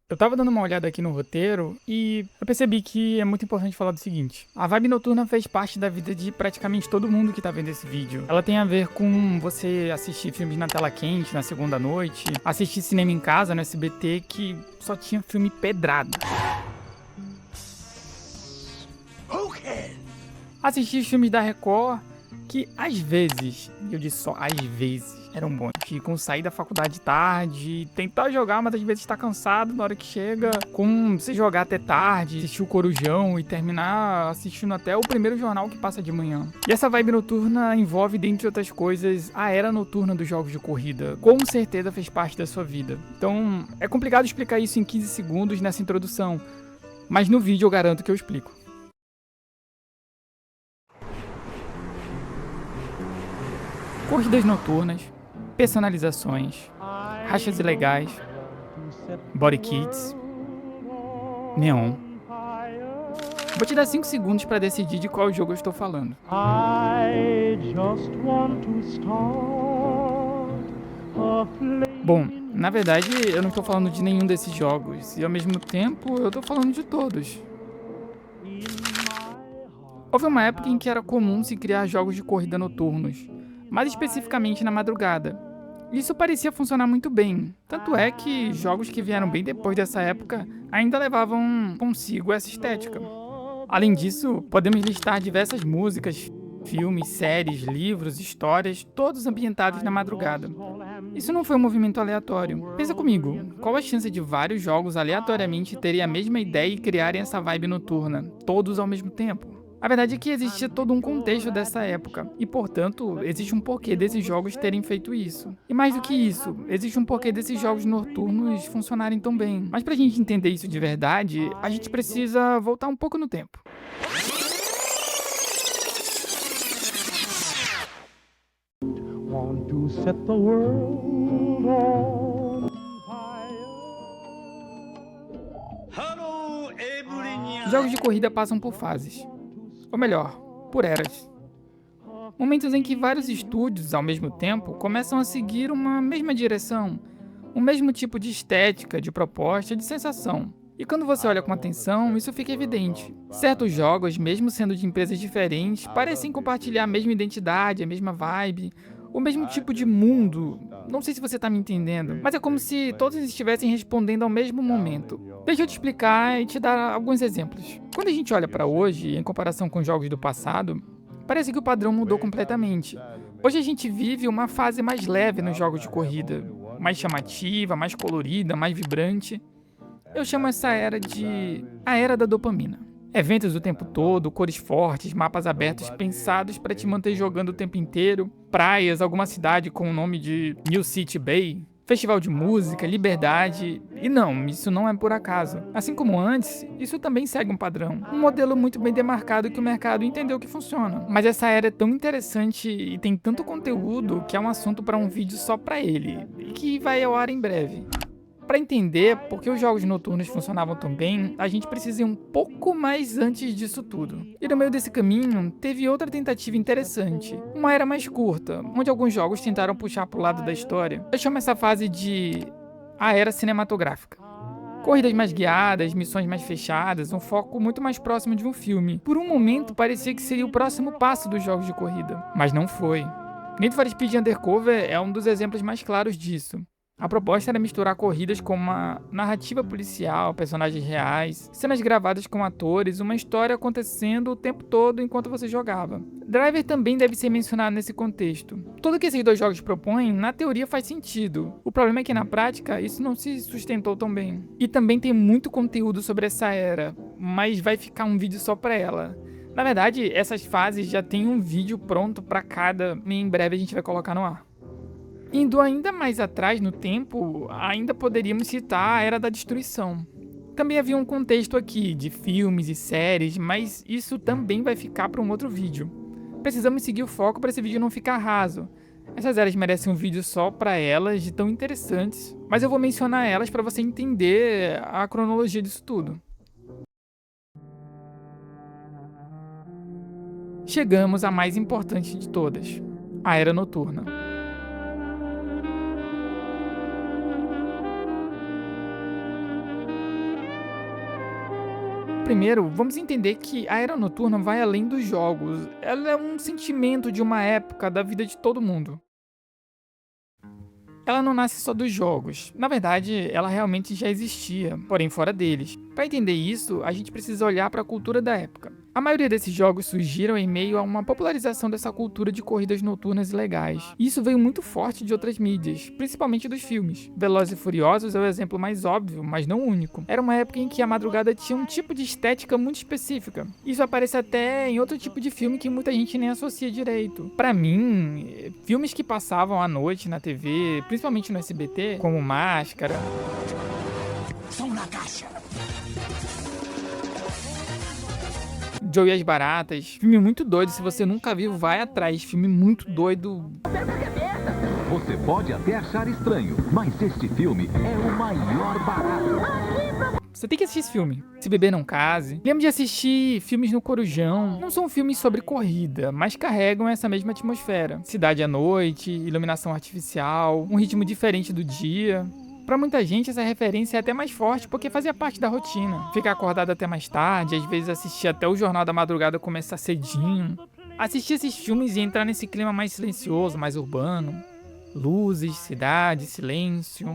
Eu tava dando uma olhada aqui no roteiro e eu percebi que é muito importante falar do seguinte. A vibe noturna fez parte da vida de praticamente todo mundo que tá vendo esse vídeo. Ela tem a ver com você assistir filmes na tela quente, na segunda noite, assistir cinema em casa, no SBT, que só tinha filme pedrado. Assistir os filmes da Record, que às vezes, e eu disse só às vezes, eram bons. Com sair da faculdade tarde, tentar jogar, mas às vezes tá cansado na hora que chega. Com se jogar até tarde, assistir o Corujão e terminar assistindo até o primeiro jornal que passa de manhã. E essa vibe noturna envolve, dentre outras coisas, a era noturna dos jogos de corrida. Com certeza fez parte da sua vida. Então, é complicado explicar isso em 15 segundos nessa introdução, mas no vídeo eu garanto que eu explico. Corridas noturnas, personalizações, rachas ilegais, body kits, neon. Vou te dar 5 segundos para decidir de qual jogo eu estou falando. Bom, na verdade eu não estou falando de nenhum desses jogos, e ao mesmo tempo eu estou falando de todos. Houve uma época em que era comum se criar jogos de corrida noturnos, mais especificamente na madrugada. Isso parecia funcionar muito bem, tanto é que jogos que vieram bem depois dessa época ainda levavam consigo essa estética. Além disso, podemos listar diversas músicas, filmes, séries, livros, histórias, todos ambientados na madrugada. Isso não foi um movimento aleatório. Pensa comigo, qual a chance de vários jogos aleatoriamente terem a mesma ideia e criarem essa vibe noturna, todos ao mesmo tempo? A verdade é que existia todo um contexto dessa época, e portanto, existe um porquê desses jogos terem feito isso. E mais do que isso, existe um porquê desses jogos noturnos funcionarem tão bem. Mas pra gente entender isso de verdade, a gente precisa voltar um pouco no tempo. Want to set the world on fire. Jogos de corrida passam por fases. Ou melhor, por eras. Momentos em que vários estúdios, ao mesmo tempo, começam a seguir uma mesma direção, o mesmo tipo de estética, de proposta, de sensação. E quando você olha com atenção, isso fica evidente. Certos jogos, mesmo sendo de empresas diferentes, parecem compartilhar a mesma identidade, a mesma vibe, o mesmo tipo de mundo. Não sei se você tá me entendendo, mas é como se todos estivessem respondendo ao mesmo momento. Deixa eu te explicar e te dar alguns exemplos. Quando a gente olha para hoje, em comparação com jogos do passado, parece que o padrão mudou completamente. Hoje a gente vive uma fase mais leve nos jogos de corrida, mais chamativa, mais colorida, mais vibrante. Eu chamo essa era de a era da dopamina. Eventos o tempo todo, cores fortes, mapas abertos pensados para te manter jogando o tempo inteiro, praias, alguma cidade com o nome de New City Bay, festival de música, liberdade. E não, isso não é por acaso. Assim como antes, isso também segue um padrão, um modelo muito bem demarcado que o mercado entendeu que funciona. Mas essa era é tão interessante e tem tanto conteúdo que é um assunto para um vídeo só para ele, e que vai ao ar em breve. Para entender por que os jogos noturnos funcionavam tão bem, a gente precisa ir um pouco mais antes disso tudo. E no meio desse caminho, teve outra tentativa interessante. Uma era mais curta, onde alguns jogos tentaram puxar para o lado da história. Eu chamo essa fase de a era cinematográfica. Corridas mais guiadas, missões mais fechadas, um foco muito mais próximo de um filme. Por um momento, parecia que seria o próximo passo dos jogos de corrida, mas não foi. Need for Speed Undercover é um dos exemplos mais claros disso. A proposta era misturar corridas com uma narrativa policial, personagens reais, cenas gravadas com atores, uma história acontecendo o tempo todo enquanto você jogava. Driver também deve ser mencionado nesse contexto. Tudo que esses dois jogos propõem, na teoria faz sentido. O problema é que na prática, isso não se sustentou tão bem. E também tem muito conteúdo sobre essa era, mas vai ficar um vídeo só pra ela. Na verdade, essas fases já tem um vídeo pronto pra cada e em breve a gente vai colocar no ar. Indo ainda mais atrás no tempo, ainda poderíamos citar a Era da Destruição. Também havia um contexto aqui de filmes e séries, mas isso também vai ficar para um outro vídeo. Precisamos seguir o foco para esse vídeo não ficar raso. Essas eras merecem um vídeo só para elas, de tão interessantes, mas eu vou mencionar elas para você entender a cronologia disso tudo. Chegamos à mais importante de todas, a Era Noturna. Primeiro, vamos entender que a era noturna vai além dos jogos. Ela é um sentimento de uma época da vida de todo mundo. Ela não nasce só dos jogos. Na verdade, ela realmente já existia, porém fora deles. Para entender isso, a gente precisa olhar para a cultura da época. A maioria desses jogos surgiram em meio a uma popularização dessa cultura de corridas noturnas ilegais. E isso veio muito forte de outras mídias, principalmente dos filmes. Velozes e Furiosos é o exemplo mais óbvio, mas não único. Era uma época em que a madrugada tinha um tipo de estética muito específica. Isso aparece até em outro tipo de filme que muita gente nem associa direito. Para mim, filmes que passavam à noite na TV, principalmente no SBT, como Máscara, Som na caixa. Joe e as Baratas, filme muito doido, se você nunca viu, vai atrás, filme muito doido. Você pode até achar estranho, mas este filme é o maior barato. Você tem que assistir esse filme. Se Beber Não Case. Lembro de assistir filmes no Corujão. Não são filmes sobre corrida, mas carregam essa mesma atmosfera. Cidade à noite, iluminação artificial, um ritmo diferente do dia. Pra muita gente, essa referência é até mais forte porque fazia parte da rotina. Ficar acordado até mais tarde, às vezes assistir até o Jornal da Madrugada começar cedinho. Assistir esses filmes e entrar nesse clima mais silencioso, mais urbano. Luzes, cidade, silêncio.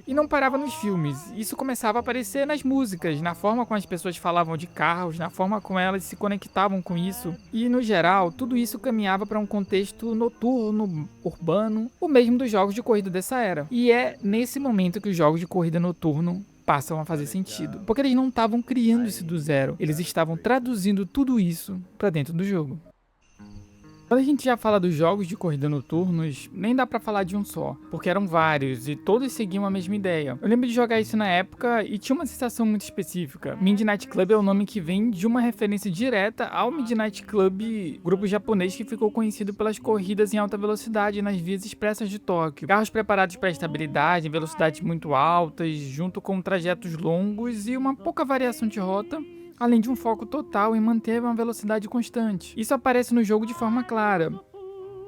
E não parava nos filmes, isso começava a aparecer nas músicas, na forma como as pessoas falavam de carros, na forma como elas se conectavam com isso. E no geral, tudo isso caminhava para um contexto noturno, urbano, o mesmo dos jogos de corrida dessa era. E é nesse momento que os jogos de corrida noturno passam a fazer sentido, porque eles não estavam criando isso do zero, eles estavam traduzindo tudo isso para dentro do jogo. Quando a gente já fala dos jogos de corrida noturnos, nem dá pra falar de um só, porque eram vários e todos seguiam a mesma ideia. Eu lembro de jogar isso na época e tinha uma sensação muito específica. Midnight Club é o nome que vem de uma referência direta ao Midnight Club, grupo japonês que ficou conhecido pelas corridas em alta velocidade nas vias expressas de Tóquio. Carros preparados para estabilidade em velocidades muito altas, junto com trajetos longos e uma pouca variação de rota, além de um foco total em manter uma velocidade constante. Isso aparece no jogo de forma clara.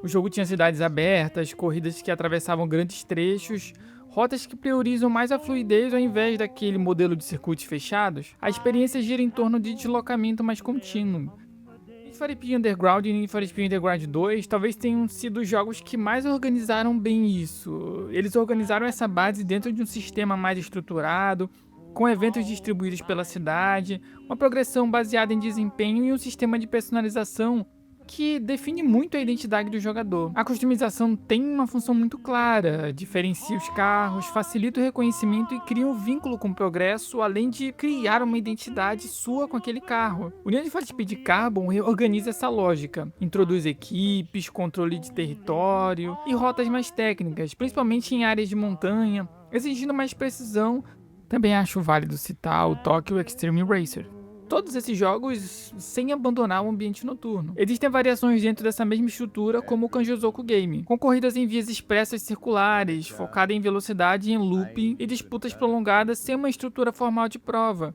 O jogo tinha cidades abertas, corridas que atravessavam grandes trechos, rotas que priorizam mais a fluidez ao invés daquele modelo de circuitos fechados. A experiência gira em torno de deslocamento mais contínuo. Need for Speed Underground e Need for Speed Underground 2 talvez tenham sido os jogos que mais organizaram bem isso. Eles organizaram essa base dentro de um sistema mais estruturado, com eventos distribuídos pela cidade, uma progressão baseada em desempenho e um sistema de personalização que define muito a identidade do jogador. A customização tem uma função muito clara, diferencia os carros, facilita o reconhecimento e cria um vínculo com o progresso, além de criar uma identidade sua com aquele carro. O Need for Speed Carbon reorganiza essa lógica, introduz equipes, controle de território e rotas mais técnicas, principalmente em áreas de montanha, exigindo mais precisão. Também acho válido citar o Tokyo Extreme Racer. Todos esses jogos sem abandonar o ambiente noturno. Existem variações dentro dessa mesma estrutura, como o Kanjozoku Game, com corridas em vias expressas circulares, focada em velocidade em looping e disputas prolongadas sem uma estrutura formal de prova.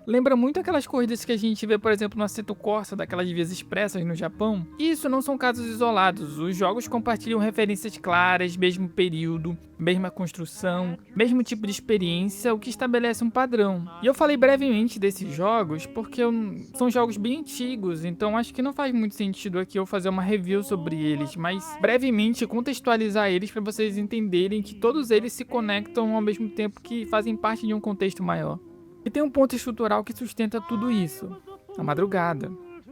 Lembra muito aquelas corridas que a gente vê, por exemplo, no Assetto Corsa, daquelas vias expressas no Japão. E isso não são casos isolados, os jogos compartilham referências claras, mesmo período, mesma construção, mesmo tipo de experiência, o que estabelece um padrão. E eu falei brevemente desses jogos porque são jogos bem antigos, então acho que não faz muito sentido aqui eu fazer uma review sobre eles, mas brevemente contextualizar eles para vocês entenderem que todos eles se conectam ao mesmo tempo que fazem parte de um contexto maior. E tem um ponto estrutural que sustenta tudo isso: a madrugada.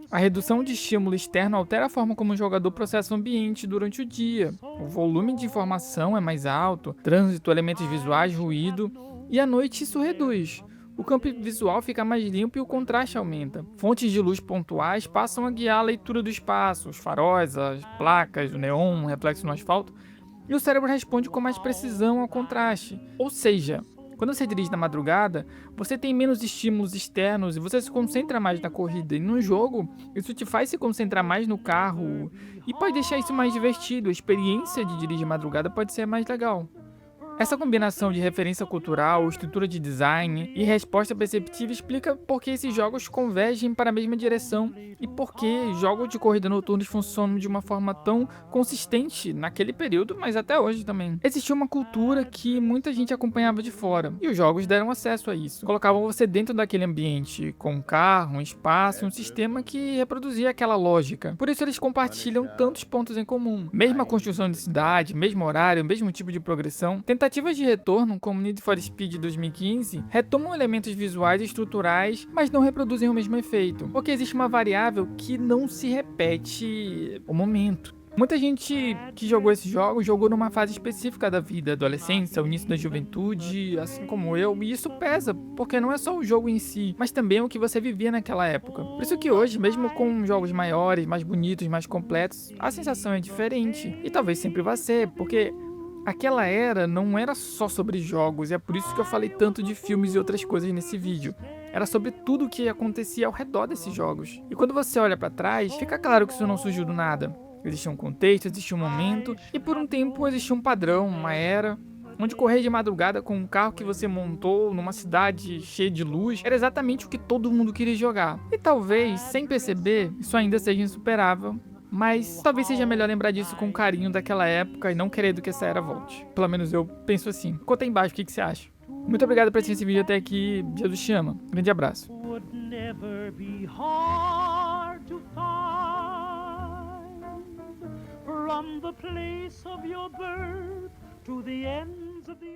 A redução de estímulo externo altera a forma como o jogador processa o ambiente durante o dia. O volume de informação é mais alto, trânsito, elementos visuais, ruído, e à noite isso reduz. O campo visual fica mais limpo e o contraste aumenta. Fontes de luz pontuais passam a guiar a leitura do espaço, os faróis, as placas, o neon, o reflexo no asfalto, e o cérebro responde com mais precisão ao contraste. Ou seja, quando você dirige na madrugada, você tem menos estímulos externos e você se concentra mais na corrida. E no jogo, isso te faz se concentrar mais no carro e pode deixar isso mais divertido. A experiência de dirigir madrugada pode ser mais legal. Essa combinação de referência cultural, estrutura de design e resposta perceptiva explica por que esses jogos convergem para a mesma direção e por que jogos de corrida noturnos funcionam de uma forma tão consistente naquele período, mas até hoje também. Existia uma cultura que muita gente acompanhava de fora, e os jogos deram acesso a isso. Colocavam você dentro daquele ambiente, com um carro, um espaço e um sistema que reproduzia aquela lógica. Por isso eles compartilham tantos pontos em comum. Mesma construção de cidade, mesmo horário, mesmo tipo de progressão. Tentativas de retorno, como Need for Speed 2015, retomam elementos visuais e estruturais, mas não reproduzem o mesmo efeito, porque existe uma variável que não se repete o momento. Muita gente que jogou esses jogos jogou numa fase específica da vida, adolescência, o início da juventude, assim como eu, e isso pesa, porque não é só o jogo em si, mas também o que você vivia naquela época. Por isso que hoje, mesmo com jogos maiores, mais bonitos, mais completos, a sensação é diferente, e talvez sempre vai ser, porque aquela era não era só sobre jogos, e é por isso que eu falei tanto de filmes e outras coisas nesse vídeo. Era sobre tudo o que acontecia ao redor desses jogos. E quando você olha pra trás, fica claro que isso não surgiu do nada. Existia um contexto, existia um momento, e por um tempo existia um padrão, uma era, onde correr de madrugada com um carro que você montou numa cidade cheia de luz era exatamente o que todo mundo queria jogar. E talvez, sem perceber, isso ainda seja insuperável, mas talvez seja melhor lembrar disso com carinho daquela época e não querendo que essa era volte. Pelo menos eu penso assim. Conta aí embaixo o que você acha. Muito obrigado por assistir esse vídeo até aqui. Jesus te ama. Grande abraço. Would never be hard to find from the place of your birth to the ends of the